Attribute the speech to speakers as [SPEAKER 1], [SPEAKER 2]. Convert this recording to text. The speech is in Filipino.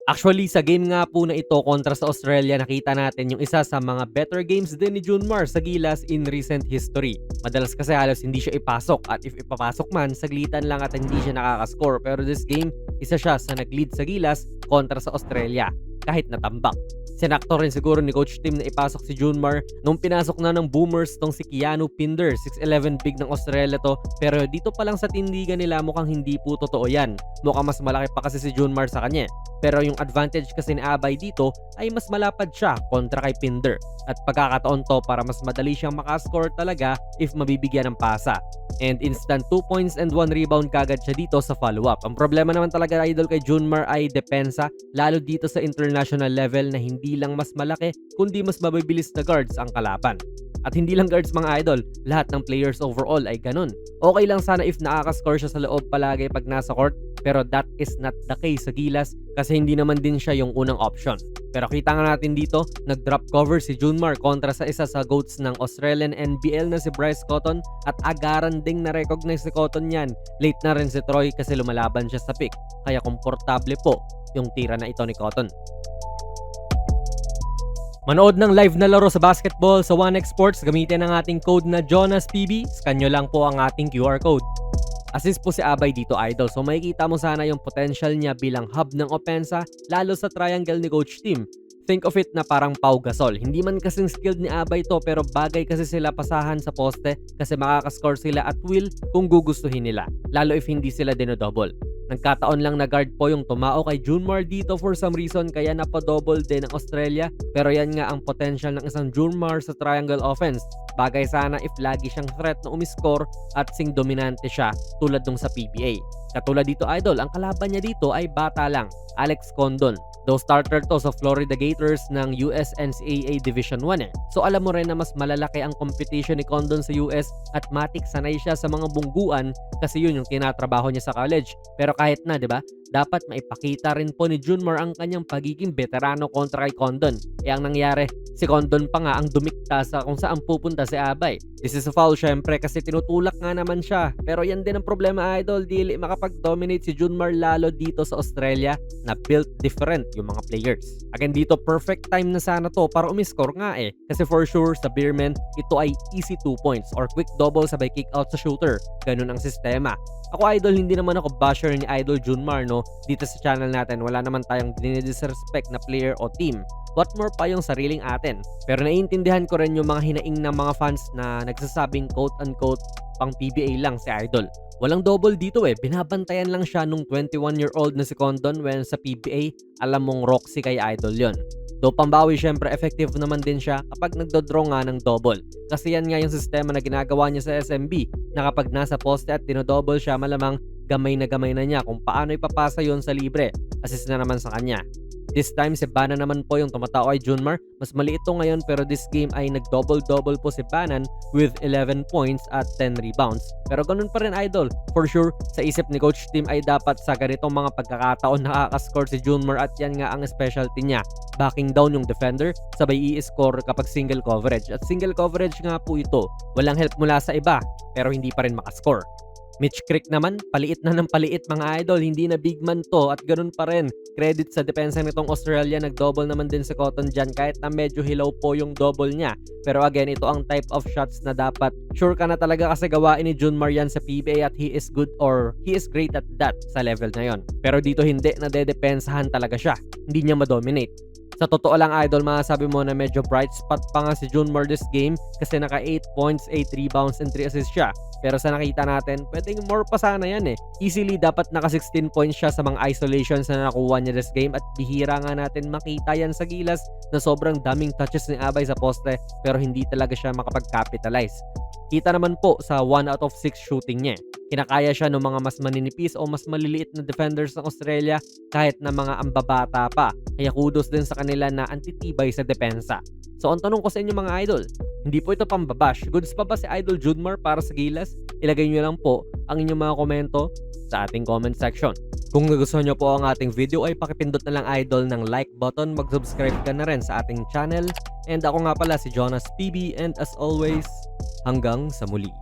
[SPEAKER 1] Actually, sa game nga po na ito kontra sa Australia, nakita natin yung isa sa mga better games din ni Junmar sa Gilas in recent history. Madalas kasi halos hindi siya ipasok at if ipapasok man, saglitan lang at hindi siya nakakascore. Pero this game, isa siya sa nag-lead sa Gilas kontra sa Australia kahit natambak. Sinakto rin siguro ni Coach Tim na ipasok si Junmar nung pinasok na ng Boomers tong si Keanu Pinder. 6'11 big ng Australia to, pero dito pa lang sa tindigan nila mukhang hindi po totoo yan. Mukhang mas malaki pa kasi si Junmar sa kanya. Pero yung advantage kasi ni Abay dito ay mas malapad siya kontra kay Pinder. At pagkakataon to para mas madali siyang makascore talaga if mabibigyan ng pasa. And instant 2 points and 1 rebound kagad siya dito sa follow-up. Ang problema naman talaga idol kay Junmar ay depensa, lalo dito sa international level na hindi lang mas malaki kundi mas mabibilis na guards ang kalaban. At hindi lang guards mga idol, lahat ng players overall ay ganun. Okay lang sana if nakakascore siya sa loob palagi pag nasa court, pero that is not the case sa Gilas kasi hindi naman din siya yung unang option. Pero kita nga natin dito, nag-drop cover si Junmar kontra sa isa sa GOATs ng Australian NBL na si Bryce Cotton at agaran ding na-recognize si Cotton yan. Late na rin si Troy kasi lumalaban siya sa pick, kaya komportable po yung tira na ito ni Cotton. Manood ng live na laro sa basketball sa 1x Sports, gamitin ang ating code na JONASPB. Scan nyo lang po ang ating QR code. Assist po si Abay dito idol, so makikita mo sana yung potential niya bilang hub ng opensa, lalo sa triangle ni Coach Tim. Think of it na parang Pau Gasol. Hindi man kasing skilled ni Abay to, pero bagay kasi sila pasahan sa poste kasi makakascore sila at will kung gugustuhin nila, lalo if hindi sila dinodouble. Nagkataon lang na guard po yung tumao kay Junmar dito for some reason kaya napadouble din ng Australia, pero yan nga ang potential ng isang Junmar sa triangle offense. Bagay sana if lagi siyang threat na umiscore at sing dominante siya tulad nung sa PBA. Katulad dito idol, ang kalaban niya dito ay bata lang, Alex Condon. Though starter to sa Florida Gators ng US NCAA Division 1 eh. So alam mo rin na mas malalaki ang competition ni Condon sa US at matik sanay siya sa mga bungguan kasi yun yung tinatrabaho niya sa college. Pero kahit na, 'di ba? Dapat maipakita rin po ni Junmar ang kanyang pagiging veterano kontra kay Condon. Ang nangyari, si Condon pa nga ang dumikta sa kung saan pupunta si Abay. This is a foul syempre kasi tinutulak nga naman siya. Pero yan din ang problema idol, dili makapag-dominate si Junmar lalo dito sa Australia na built different yung mga players. Again dito, perfect time na sana to para umiscore nga eh. Kasi for sure sa Beermen, ito ay easy 2 points or quick double sabay kick out sa shooter. Ganun ang sistema. Ako idol, hindi naman ako basher ni Idol Junmar no. Dito sa channel natin, wala naman tayong dinidisrespect na player o team. What more pa yung sariling atin. Pero naiintindihan ko rin yung mga hinaing ng mga fans na nagsasabing quote-unquote pang PBA lang si Idol. Walang double dito eh. Binabantayan lang siya nung 21-year-old na si Condon when sa PBA, alam mong Roxy kay Idol yon. Though pambawi syempre effective naman din siya kapag nagdodraw nga ng double. Kasi yan nga yung sistema na ginagawa niya sa SMB na kapag nasa poste at dinodouble siya, malamang gamay na niya kung paano ipapasa yon sa libre. Assist na naman sa kanya. This time si Banan naman po yung tumatao kay Junmar. Mas maliit to ngayon pero this game ay nag-double-double po si Banan with 11 points at 10 rebounds. Pero ganun pa rin idol. For sure, sa isip ni Coach Tim ay dapat sa ganitong mga pagkakataon nakaka-score si Junmar at yan nga ang specialty niya. Backing down yung defender, sabay i-score kapag single coverage. At single coverage nga po ito. Walang help mula sa iba, pero hindi pa rin makascore. Mitch Creek naman, paliit na ng paliit mga idol, hindi na big man to at ganun pa rin. Credit sa depensa nitong Australia, nag-double naman din sa Cotton dyan kahit na medyo hilaw po yung double niya. Pero again, ito ang type of shots na dapat sure ka na talaga kasi gawain ni Junmar yan sa PBA at he is good or he is great at that sa level na yon. Pero dito hindi, nadedepensahan talaga siya. Hindi niya ma-dominate. Sa totoo lang idol, masasabi mo na medyo bright spot pa nga si Junmar this game kasi naka 8 points, 8 rebounds, and 3 assists siya. Pero sa nakita natin, pwedeng more pa sana yan eh. Easily dapat naka 16 points siya sa mga isolations na nakuha niya this game at bihira nga natin makita yan sa Gilas na sobrang daming touches ni Abay sa poste pero hindi talaga siya makapag-capitalize. Kita naman po sa 1 out of 6 shooting niya. Kinakaya siya ng mga mas maninipis o mas maliliit na defenders ng Australia kahit na mga ambabata pa. Kaya kudos din sa kanila na antitibay sa depensa. So ang tanong ko sa inyo mga idol, hindi po ito pambabash. Goods pa ba si Idol Junmar para sa Gilas? Ilagay nyo lang po ang inyong mga komento sa ating comment section. Kung nagustuhan nyo po ang ating video ay pakipindot na lang idol ng like button, mag-subscribe ka na rin sa ating channel. And ako nga pala si Jonas PB and as always, hanggang sa muli.